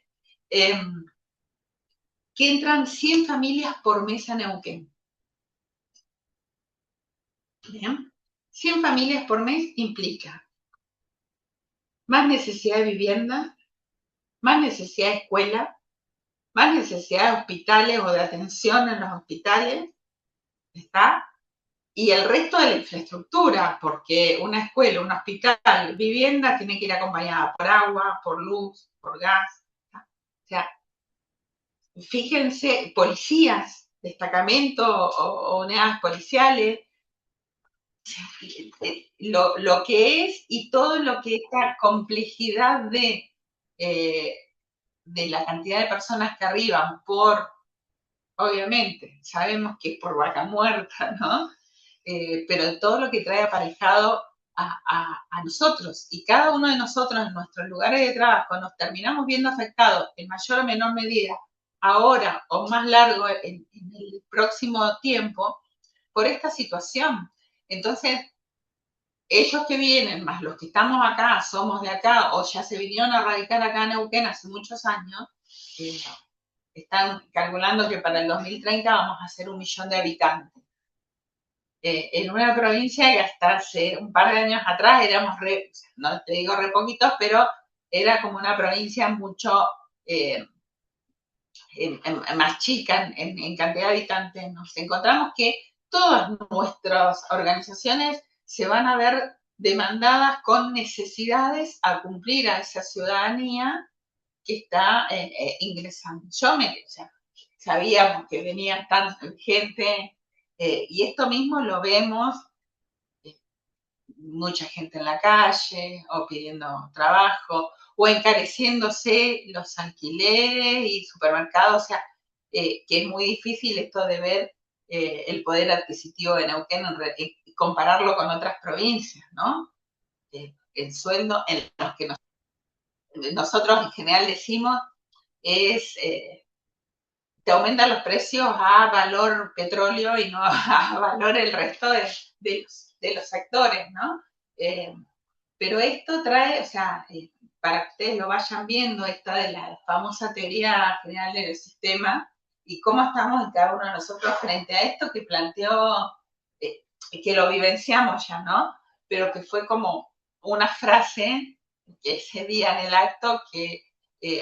S1: que entran 100 familias por mes a Neuquén. ¿Bien? 100 familias por mes implica más necesidad de vivienda, más necesidad de escuela, más necesidad de hospitales o de atención en los hospitales, ¿está? Y el resto de la infraestructura, porque una escuela, un hospital, vivienda, tiene que ir acompañada por agua, por luz, por gas. ¿Está? O sea, fíjense, policías, destacamentos o unidades policiales, lo que es y todo lo que esta complejidad de la cantidad de personas que arriban obviamente, sabemos que es por vaca muerta, ¿no? Pero todo lo que trae aparejado a nosotros y cada uno de nosotros en nuestros lugares de trabajo nos terminamos viendo afectados en mayor o menor medida ahora o más largo en el próximo tiempo por esta situación. Entonces, ellos que vienen, más los que estamos acá, somos de acá o ya se vinieron a radicar acá en Neuquén hace muchos años, están calculando que para el 2030 vamos a ser 1 millón de habitantes. En una provincia que hasta hace un par de años atrás éramos no te digo re poquitos, pero era como una provincia mucho más chica en cantidad de habitantes. Nos encontramos que todas nuestras organizaciones se van a ver demandadas con necesidades a cumplir a esa ciudadanía que está ingresando. Sabíamos que venía tanta gente y esto mismo lo vemos, mucha gente en la calle o pidiendo trabajo o encareciéndose los alquileres y supermercados, o sea, que es muy difícil esto de ver el poder adquisitivo de Neuquén y compararlo con otras provincias, ¿no? El sueldo en los que nosotros en general decimos es te aumentan los precios a valor petróleo y no a valor el resto de los sectores, ¿no? Pero esto trae, o sea, para que ustedes lo vayan viendo, esta de la famosa teoría general del sistema y cómo estamos en cada uno de nosotros frente a esto que planteó, que lo vivenciamos ya, ¿no? Pero que fue como una frase que ese día en el acto que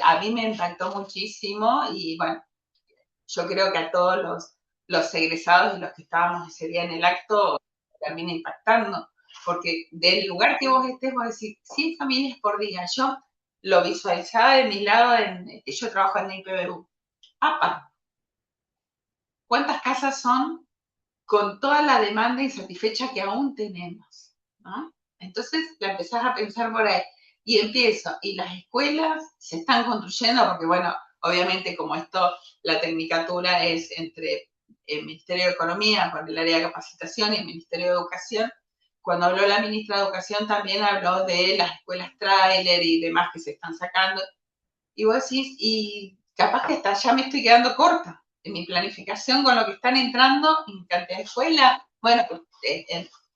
S1: a mí me impactó muchísimo y bueno, yo creo que a todos los egresados y los que estábamos ese día en el acto termina impactando, porque del lugar que vos estés, vos decís 100 familias por día. Yo lo visualizaba de mi lado, yo trabajo en la IPBU. ¡Apa! ¿Cuántas casas son con toda la demanda insatisfecha que aún tenemos? ¿No? Entonces la empezás a pensar por ahí. Y empiezo, y las escuelas se están construyendo, porque bueno, obviamente como esto, la tecnicatura es entre el Ministerio de Economía, con el área de capacitación, y el Ministerio de Educación. Cuando habló la ministra de Educación también habló de las escuelas tráiler y demás que se están sacando. Y vos decís, y capaz que ya me estoy quedando corta en mi planificación con lo que están entrando en cantidad de escuelas, bueno, pues,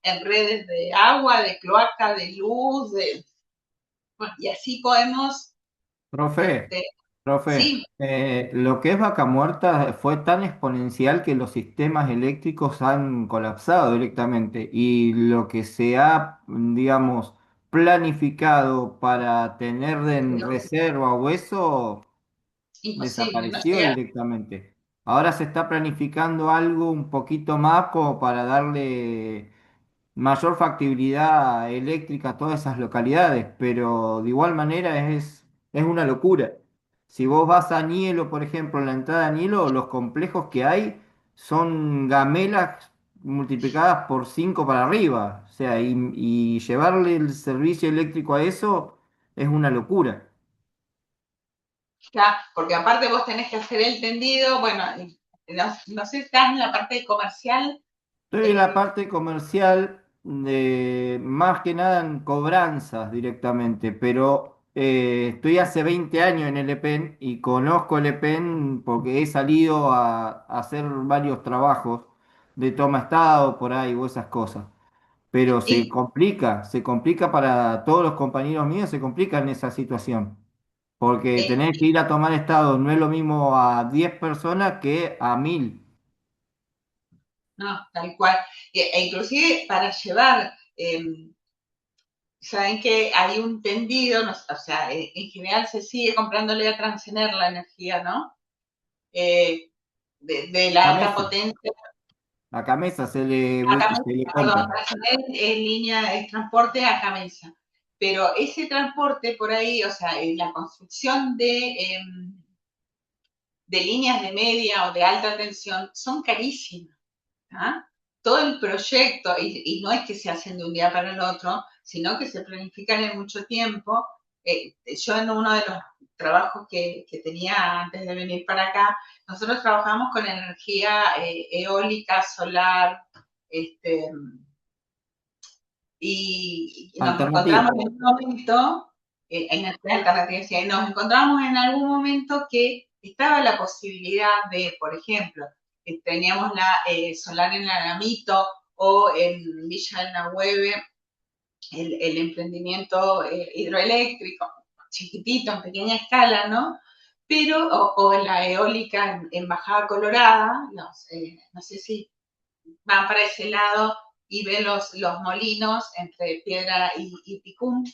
S1: en redes de agua, de cloaca, de luz, bueno, y así podemos,
S7: Profe,
S1: este,
S7: profe,
S1: sí,
S7: lo que es Vaca Muerta fue tan exponencial que los sistemas eléctricos han colapsado directamente y lo que se ha, digamos, planificado para tener en
S1: pero
S7: reserva o eso
S1: imposible, no
S7: desapareció
S1: llega.
S7: directamente. Ahora se está planificando algo un poquito más como para darle mayor factibilidad eléctrica a todas esas localidades, pero de igual manera es una locura. Si vos vas a Nielo, por ejemplo, en la entrada a Nielo, los complejos que hay son gamelas multiplicadas por 5 para arriba. O sea, y llevarle el servicio eléctrico a eso es una locura.
S1: Ya, porque aparte vos tenés que hacer el tendido, bueno, no sé si estás en la parte comercial,
S7: Estoy en la parte comercial, más que nada en cobranzas directamente, pero estoy hace 20 años en el EPEN y conozco el EPEN porque he salido a hacer varios trabajos de toma estado por ahí o esas cosas. Pero
S1: y
S7: se complica para todos los compañeros míos, se complica en esa situación. Porque
S1: eh,
S7: tener que ir a tomar estado no es lo mismo a 10 personas que a 1000.
S1: no, tal cual. Inclusive para llevar, saben que hay un tendido, no, o sea, en general se sigue comprándole a Transener la energía, ¿no? Eh, de la alta
S7: Gamesa.
S1: potencia.
S7: A Gamesa
S1: Acá
S7: se le
S1: perdón,
S7: compra.
S1: Transener es línea, es transporte a Camesa. Pero ese transporte por ahí, o sea, la construcción de líneas de media o de alta tensión son carísimas. ¿Ah? Todo el proyecto, y no es que se hacen de un día para el otro, sino que se planifican en mucho tiempo. Yo en uno de los trabajos que tenía antes de venir para acá, nosotros trabajamos con energía eólica, solar, este, y nos
S7: Alternativa.
S1: encontramos en un momento, en energía alternativa, sí, nos encontramos en algún momento que estaba la posibilidad de, por ejemplo, que teníamos la solar en Aramito o en Villa del Nahueve, el emprendimiento hidroeléctrico, chiquitito, en pequeña escala, ¿no? Pero, o la eólica en Bajada Colorada, no sé si van para ese lado y ven los molinos entre Piedra y Picún.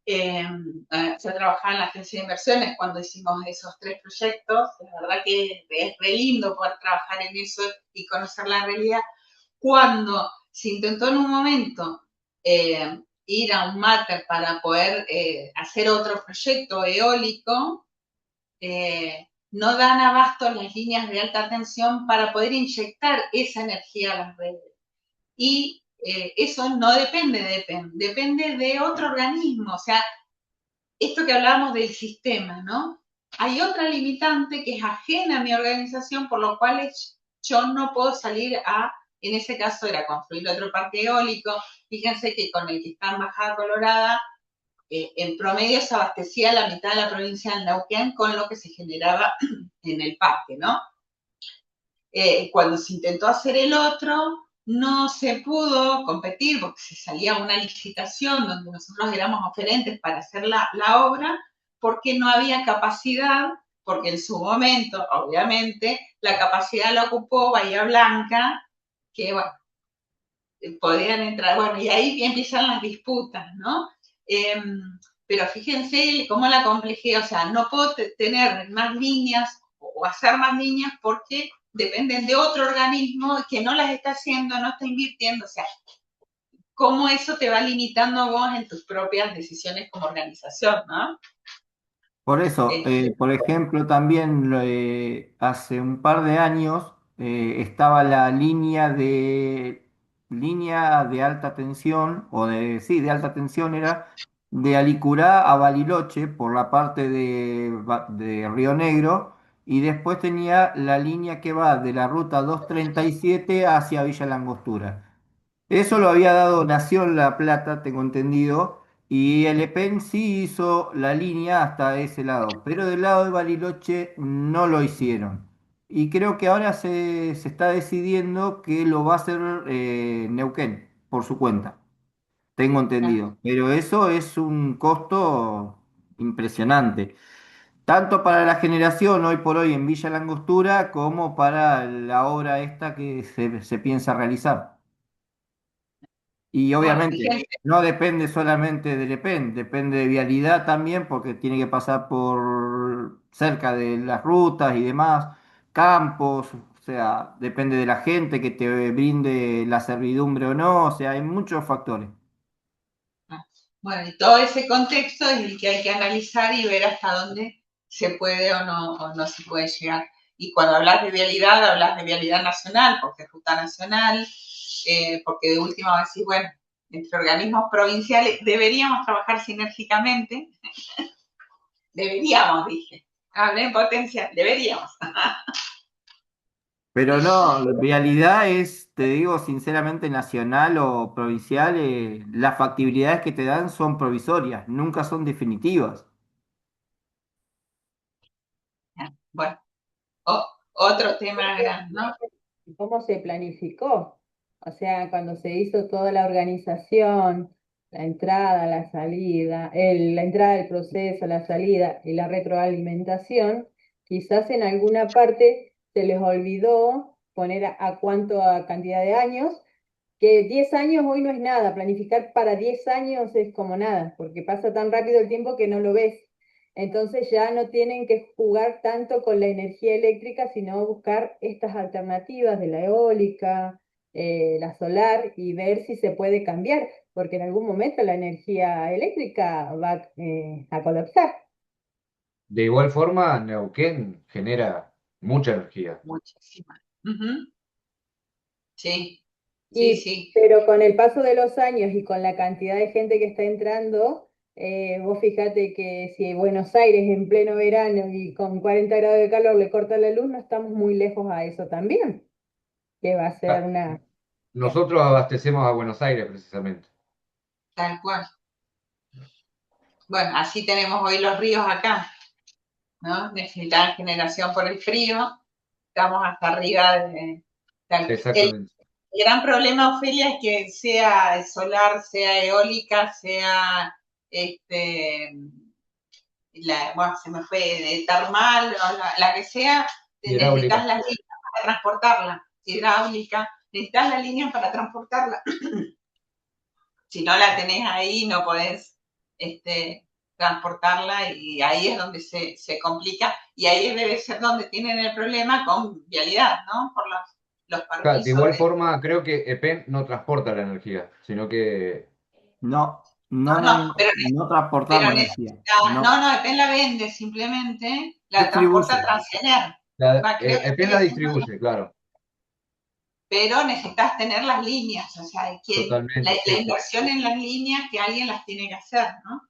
S1: Yo trabajaba en la agencia de inversiones cuando hicimos esos tres proyectos. La verdad que es re lindo poder trabajar en eso y conocer la realidad. Cuando se intentó en un momento ir a un máter para poder hacer otro proyecto eólico, no dan abasto las líneas de alta tensión para poder inyectar esa energía a las redes. Y eso no depende de PEN, depende de otro organismo. O sea, esto que hablábamos del sistema, ¿no? Hay otra limitante que es ajena a mi organización, por lo cual yo no puedo salir en ese caso era construir otro parque eólico. Fíjense que con el que está en Bajada Colorada, en promedio se abastecía la mitad de la provincia de Neuquén con lo que se generaba en el parque, ¿no? Cuando se intentó hacer el otro, no se pudo competir porque se salía una licitación donde nosotros éramos oferentes para hacer la obra, porque no había capacidad, porque en su momento, obviamente, la capacidad la ocupó Bahía Blanca, que bueno, podían entrar, bueno, y ahí empiezan las disputas, ¿no? Eh, pero fíjense cómo la complejidad, o sea, no puedo tener más líneas o hacer más líneas porque dependen de otro organismo que no las está haciendo, no está invirtiendo, o sea, cómo eso te va limitando a vos en tus propias decisiones como organización, ¿no?
S7: Por eso,
S1: Este,
S7: por ejemplo, también hace un par de años estaba la línea línea de alta tensión, sí, de alta tensión era de Alicurá a Bariloche por la parte de Río Negro, y después tenía la línea que va de la ruta 237 hacia Villa Langostura. Eso lo había dado Nación La Plata, tengo entendido, y el EPEN sí hizo la línea hasta ese lado, pero del lado de Bariloche no lo hicieron. Y creo que ahora se está decidiendo que lo va a hacer Neuquén por su cuenta, tengo entendido. Pero eso es un costo impresionante, tanto para la generación hoy por hoy en Villa Langostura como para la obra esta que se piensa realizar. Y
S1: Bueno,
S7: obviamente
S1: fíjense,
S7: no depende solamente del EPEN, depende de vialidad también, porque tiene que pasar por cerca de las rutas y demás, campos, o sea, depende de la gente que te brinde la servidumbre o no, o sea, hay muchos factores.
S1: bueno, y todo ese contexto es el que hay que analizar y ver hasta dónde se puede o no se puede llegar. Y cuando hablas de vialidad nacional, porque es ruta nacional, porque de última decís, bueno, entre organismos provinciales deberíamos trabajar sinérgicamente, deberíamos, dije, hablé en potencia, deberíamos.
S7: Pero no, vialidad es, te digo sinceramente, nacional o provincial, las factibilidades que te dan son provisorias, nunca son definitivas.
S1: Bueno, otro tema grande, ¿no?
S3: ¿Cómo se planificó? O sea, cuando se hizo toda la organización, la entrada, la salida, la entrada del proceso, la salida y la retroalimentación, quizás en alguna parte se les olvidó poner a cuánto a cantidad de años, que 10 años hoy no es nada, planificar para 10 años es como nada, porque pasa tan rápido el tiempo que no lo ves. Entonces ya no tienen que jugar tanto con la energía eléctrica, sino buscar estas alternativas de la eólica, la solar, y ver si se puede cambiar, porque en algún momento la energía eléctrica va a colapsar.
S4: De igual forma, Neuquén genera mucha energía.
S1: Muchísimas. Ujú. Sí, sí,
S3: Y,
S1: sí.
S3: pero con el paso de los años y con la cantidad de gente que está entrando, vos fíjate que si Buenos Aires en pleno verano y con 40 grados de calor le corta la luz, no estamos muy lejos a eso también, que va a ser
S4: Ah,
S3: una...
S4: nosotros abastecemos a Buenos Aires precisamente.
S1: Tal cual. Bueno, así tenemos hoy los ríos acá, ¿no? Necesitan generación por el frío, estamos hasta arriba de... El
S4: Exactamente.
S1: gran problema, Ofelia, es que sea solar, sea eólica, sea bueno, se me fue de termal, o la que sea,
S4: Hidráulica.
S1: necesitas las líneas para transportarla, hidráulica, necesitas las líneas para transportarla. Si no la tenés ahí, no podés transportarla y ahí es donde se complica y ahí debe ser donde tienen el problema con vialidad, ¿no? Por los
S4: Claro, de
S1: permisos
S4: igual
S1: de...
S4: forma, creo que EPEN no transporta la energía, sino que...
S7: No,
S1: No, no,
S7: no transportar
S1: pero
S7: la energía,
S1: necesita, no,
S7: no,
S1: no, EPEN la vende simplemente, la transporta
S7: distribuye.
S1: Transener. Va, creo que
S4: EPEN
S1: sigue
S4: la
S1: siendo,
S4: distribuye, claro,
S1: pero necesitas tener las líneas, o sea, hay que,
S4: totalmente,
S1: la
S4: sí, sí.
S1: inversión en las líneas que alguien las tiene que hacer, ¿no?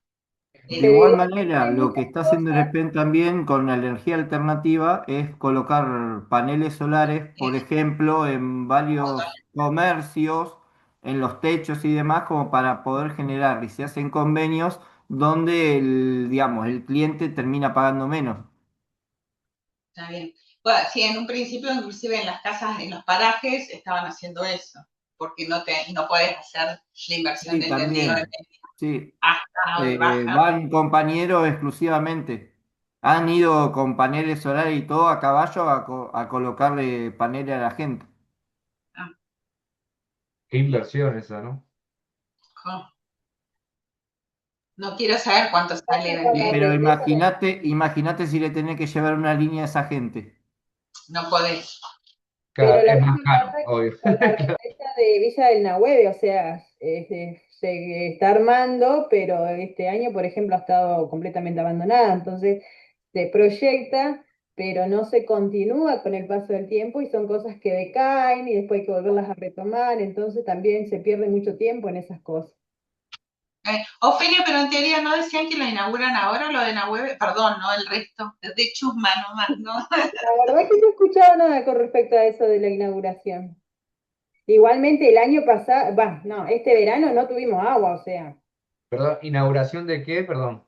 S7: De
S3: Pero
S7: igual
S1: El,
S3: igual
S7: manera,
S3: hay
S7: lo que
S3: muchas
S7: está haciendo el
S3: cosas.
S7: EPEN también con la energía alternativa es colocar paneles solares, por ejemplo, en varios comercios, en los techos y demás, como para poder generar, y se hacen convenios donde digamos, el cliente termina pagando menos.
S1: Está bien. Bueno, sí, en un principio, inclusive en las casas, en los parajes, estaban haciendo eso, porque no puedes hacer la inversión
S7: Sí,
S1: del tendido de
S7: también. Sí,
S1: hasta y baja.
S7: van compañeros exclusivamente. Han ido con paneles solares y todo a caballo a colocarle paneles a la gente.
S1: Ah,
S4: Qué inversión esa, ¿no?
S1: jo. No quiero saber cuánto sale
S3: Con la
S7: Pero
S3: receta,
S7: imagínate si le tenés que llevar una línea a esa gente.
S1: no podés.
S3: pero
S4: Claro,
S3: lo
S4: es más
S3: mismo
S4: caro,
S3: pasa
S4: obvio.
S3: con la receta de Villa del Nahuel, o sea, se está armando, pero este año, por ejemplo, ha estado completamente abandonada, entonces se proyecta pero no se continúa con el paso del tiempo y son cosas que decaen y después hay que volverlas a retomar, entonces también se pierde mucho tiempo en esas cosas.
S1: Ofelia, pero en teoría no decían que lo inauguran ahora, lo de Nahuel, perdón, no el resto, de Chusma nomás, ¿no?
S3: La verdad es que no he escuchado nada con respecto a eso de la inauguración. Igualmente el año pasado, no, este verano no tuvimos agua, o sea.
S4: Perdón, ¿inauguración de qué? Perdón.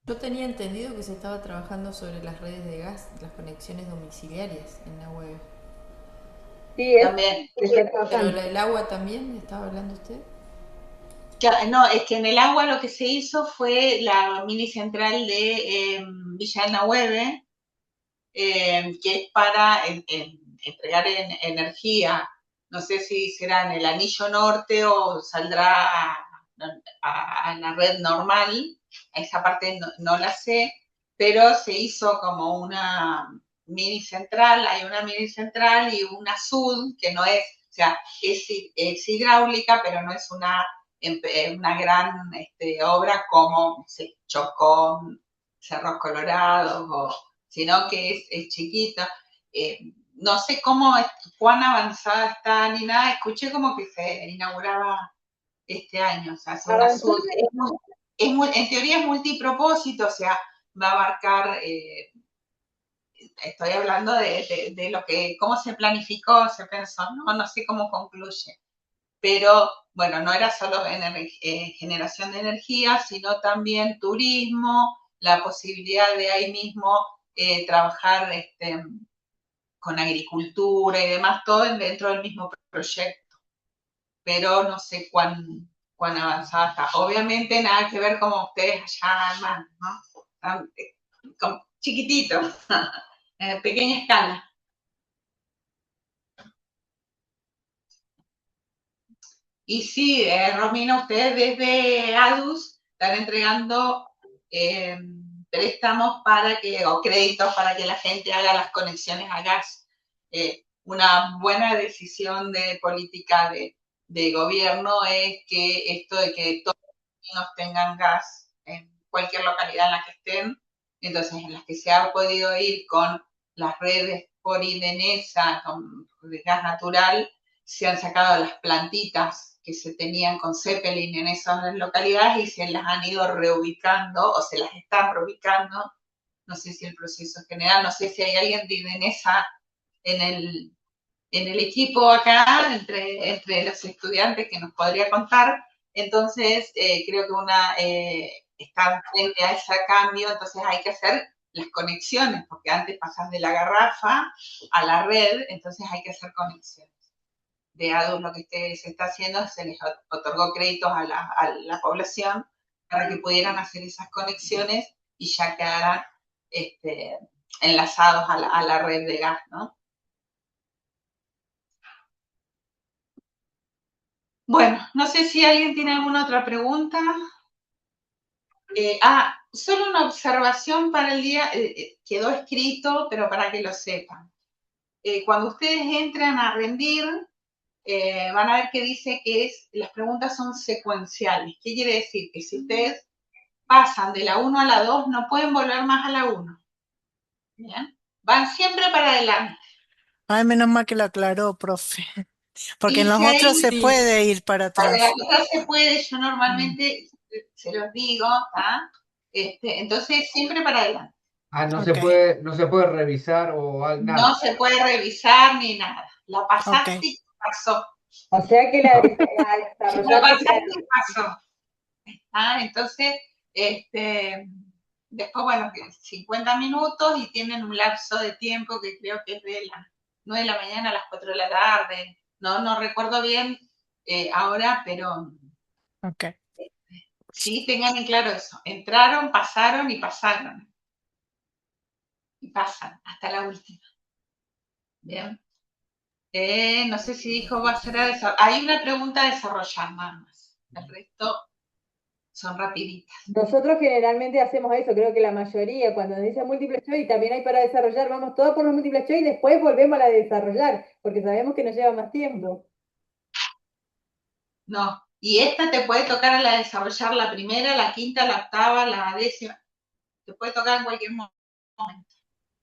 S5: Yo tenía entendido que se estaba trabajando sobre las redes de gas, las conexiones domiciliarias en la web.
S3: Sí,
S1: También.
S3: se está
S5: Pero
S3: trabajando.
S5: el agua también, ¿estaba hablando usted?
S1: No, es que en el agua lo que se hizo fue la mini central de Villa del Nahueve, que es para entregar energía. No sé si será en el anillo norte o saldrá a la red normal. A esa parte no la sé, pero se hizo como una mini central. Hay una mini central y una sud, que no es, o sea, es hidráulica, pero no es una gran obra como Chocón, Cerros Colorados, sino que es chiquita. No sé cuán avanzada está ni nada. Escuché como que se inauguraba este año, o sea, zona sur. En teoría es multipropósito, o sea, va a abarcar, estoy hablando de lo que, cómo se planificó, se pensó, no sé cómo concluye. Pero bueno, no era solo generación de energía, sino también turismo, la posibilidad de ahí mismo trabajar con agricultura y demás, todo dentro del mismo proyecto. Pero no sé cuán avanzada está. Obviamente nada que ver como ustedes allá, hermanos, ¿no? Chiquitito, pequeña escala. Y sí, Romina, ustedes desde ADUS están entregando préstamos o créditos para que la gente haga las conexiones a gas. Una buena decisión de política de gobierno es que esto de que todos los vecinos tengan gas en cualquier localidad en la que estén, entonces en las que se ha podido ir con las redes por IDENESA, con gas natural, se han sacado las plantitas que se tenían con Zeppelin en esas localidades y se las han ido reubicando o se las están reubicando. No sé si el proceso es general, no sé si hay alguien de IDENESA en el equipo acá, entre los estudiantes que nos podría contar. Entonces, creo que está frente a ese cambio, entonces hay que hacer las conexiones, porque antes pasas de la garrafa a la red, entonces hay que hacer conexiones. De ADUS lo que se está haciendo, se les otorgó créditos a la población para que pudieran hacer esas conexiones y ya quedaran enlazados a la red de gas, ¿no? Bueno, no sé si alguien tiene alguna otra pregunta. Solo una observación para el día, quedó escrito, pero para que lo sepan. Cuando ustedes entran a rendir, van a ver que dice que las preguntas son secuenciales. ¿Qué quiere decir? Que si ustedes pasan de la 1 a la 2, no pueden volver más a la 1. ¿Bien? Van siempre para adelante.
S6: Ay, menos mal que lo aclaró, profe. Porque en los
S1: Dice
S6: otros
S1: ahí,
S6: se puede ir para
S1: para la
S6: atrás.
S1: otra se puede, yo normalmente se los digo, ¿tá? Entonces siempre para adelante.
S4: No se
S6: Ok,
S4: puede, no se puede revisar o
S1: No
S4: nada.
S1: se puede revisar ni nada. La
S6: ok,
S1: pasaste y pasó.
S3: O sea que la
S1: La
S3: desarrollaste,
S1: pasaste y pasó. Entonces, después, bueno, 50 minutos y tienen un lapso de tiempo que creo que es de las 9 de la mañana a las 4 de la tarde. No recuerdo bien ahora, pero
S6: ok.
S1: sí tengan en claro eso. Entraron, pasaron y pasaron. Y pasan hasta la última. Bien. No sé si dijo va a ser a desarrollar. Hay una pregunta a desarrollar nada más. El resto son rapiditas.
S3: nosotros generalmente hacemos eso, creo que la mayoría, cuando nos dicen múltiple choice, también hay para desarrollar, vamos todos por los múltiples choice y después volvemos a la de desarrollar, porque sabemos que nos lleva más tiempo.
S1: No, Y esta te puede tocar a la desarrollar la primera, la quinta, la octava, la décima. Te puede tocar en cualquier momento.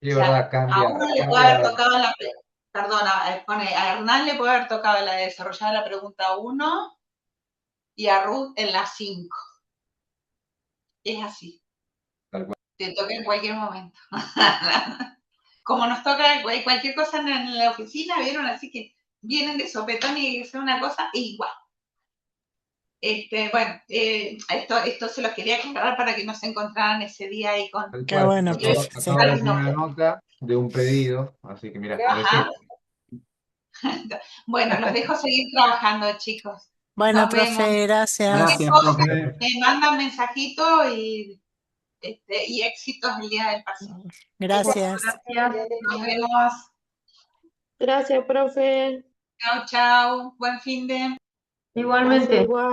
S4: Sí,
S1: O sea,
S4: verdad,
S1: a
S4: cambia,
S1: uno le puede haber
S4: cambia.
S1: tocado a Hernán le puede haber tocado la de desarrollar la pregunta 1 y a Ruth en la 5. Es así.
S4: Tal cual.
S1: Te toca en cualquier momento. Como nos toca cualquier cosa en la oficina, ¿vieron? Así que vienen de sopetón y que sea una cosa igual. Bueno, esto se los quería aclarar para que no se encontraran ese día ahí con...
S4: Tal
S6: Qué
S4: cual.
S6: bueno, profe, sí.
S4: Acabo de recibir una nota de un pedido, así que mira,
S1: Ajá. Bueno, los dejo seguir trabajando, chicos.
S6: Bueno,
S1: Nos vemos.
S6: profe, gracias.
S7: Gracias, profe.
S1: Me mandan mensajito y éxitos el día del parcial.
S6: Gracias.
S2: Gracias.
S1: Nos vemos.
S2: Gracias, profe.
S1: Chao, chao. Buen fin de...
S2: Igualmente.
S6: Igual.